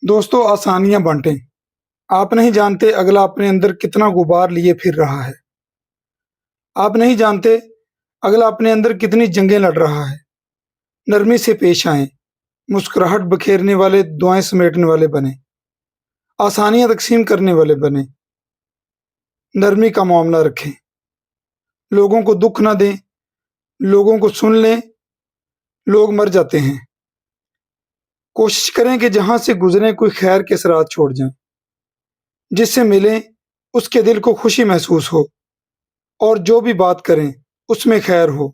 دوستو آسانیاں بانٹیں۔ آپ نہیں جانتے اگلا اپنے اندر کتنا غبار لیے پھر رہا ہے۔ آپ نہیں جانتے اگلا اپنے اندر کتنی جنگیں لڑ رہا ہے۔ نرمی سے پیش آئیں، مسکراہٹ بکھیرنے والے، دعائیں سمیٹنے والے بنیں، آسانیاں تقسیم کرنے والے بنیں، نرمی کا معاملہ رکھیں، لوگوں کو دکھ نہ دیں، لوگوں کو سن لیں۔ لوگ مر جاتے ہیں، کوشش کریں کہ جہاں سے گزریں کوئی خیر کے اثرات چھوڑ جائیں، جس سے ملیں اس کے دل کو خوشی محسوس ہو، اور جو بھی بات کریں اس میں خیر ہو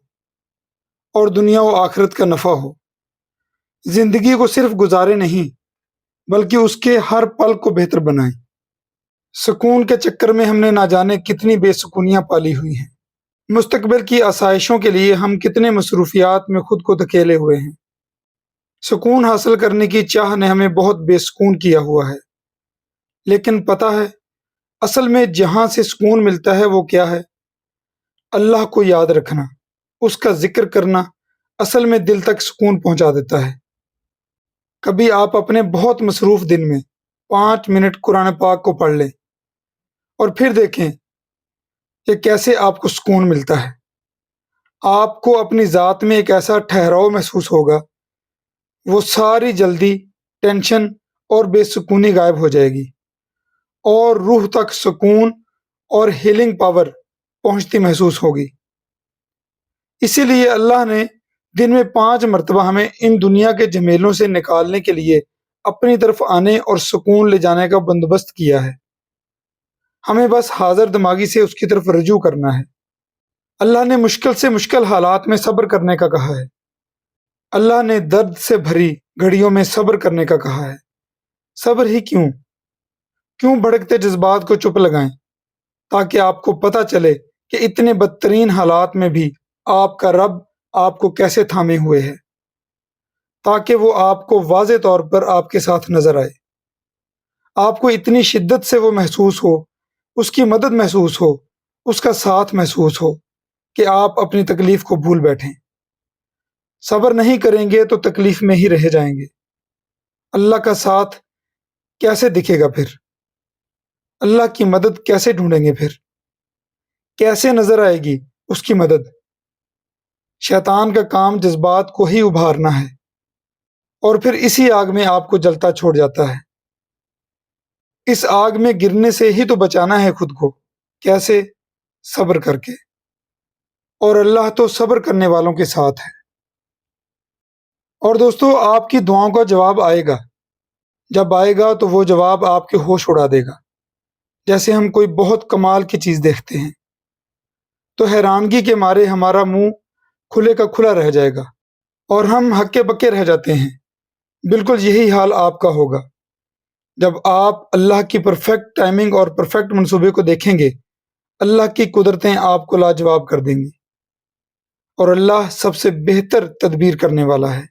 اور دنیا و آخرت کا نفع ہو۔ زندگی کو صرف گزارے نہیں بلکہ اس کے ہر پل کو بہتر بنائیں۔ سکون کے چکر میں ہم نے نہ جانے کتنی بے سکونیاں پالی ہوئی ہیں۔ مستقبل کی آسائشوں کے لیے ہم کتنے مصروفیات میں خود کو دھکیلے ہوئے ہیں۔ سکون حاصل کرنے کی چاہ نے ہمیں بہت بے سکون کیا ہوا ہے، لیکن پتہ ہے اصل میں جہاں سے سکون ملتا ہے وہ کیا ہے؟ اللہ کو یاد رکھنا، اس کا ذکر کرنا اصل میں دل تک سکون پہنچا دیتا ہے۔ کبھی آپ اپنے بہت مصروف دن میں 5 منٹ قرآن پاک کو پڑھ لیں اور پھر دیکھیں کہ کیسے آپ کو سکون ملتا ہے۔ آپ کو اپنی ذات میں ایک ایسا ٹھہراؤ محسوس ہوگا، وہ ساری جلدی، ٹینشن اور بے سکونی غائب ہو جائے گی، اور روح تک سکون اور ہیلنگ پاور پہنچتی محسوس ہوگی۔ اسی لیے اللہ نے دن میں 5 مرتبہ ہمیں ان دنیا کے جھمیلوں سے نکالنے کے لیے اپنی طرف آنے اور سکون لے جانے کا بندوبست کیا ہے۔ ہمیں بس حاضر دماغی سے اس کی طرف رجوع کرنا ہے۔ اللہ نے مشکل سے مشکل حالات میں صبر کرنے کا کہا ہے۔ اللہ نے درد سے بھری گھڑیوں میں صبر کرنے کا کہا ہے۔ صبر ہی کیوں بھڑکتے جذبات کو چپ لگائیں، تاکہ آپ کو پتہ چلے کہ اتنے بدترین حالات میں بھی آپ کا رب آپ کو کیسے تھامے ہوئے ہے، تاکہ وہ آپ کو واضح طور پر آپ کے ساتھ نظر آئے۔ آپ کو اتنی شدت سے وہ محسوس ہو، اس کی مدد محسوس ہو، اس کا ساتھ محسوس ہو کہ آپ اپنی تکلیف کو بھول بیٹھیں۔ صبر نہیں کریں گے تو تکلیف میں ہی رہ جائیں گے۔ اللہ کا ساتھ کیسے دکھے گا پھر؟ اللہ کی مدد کیسے ڈھونڈیں گے پھر؟ کیسے نظر آئے گی اس کی مدد؟ شیطان کا کام جذبات کو ہی ابھارنا ہے، اور پھر اسی آگ میں آپ کو جلتا چھوڑ جاتا ہے۔ اس آگ میں گرنے سے ہی تو بچانا ہے خود کو۔ کیسے؟ صبر کر کے، اور اللہ تو صبر کرنے والوں کے ساتھ ہے۔ اور دوستو، آپ کی دعاؤں کا جواب آئے گا۔ جب آئے گا تو وہ جواب آپ کے ہوش اڑا دے گا۔ جیسے ہم کوئی بہت کمال کی چیز دیکھتے ہیں تو حیرانگی کے مارے ہمارا منہ کھلے کا کھلا رہ جائے گا اور ہم ہکے بکے رہ جاتے ہیں۔ بالکل یہی حال آپ کا ہوگا جب آپ اللہ کی پرفیکٹ ٹائمنگ اور پرفیکٹ منصوبے کو دیکھیں گے۔ اللہ کی قدرتیں آپ کو لاجواب کر دیں گی، اور اللہ سب سے بہتر تدبیر کرنے والا ہے۔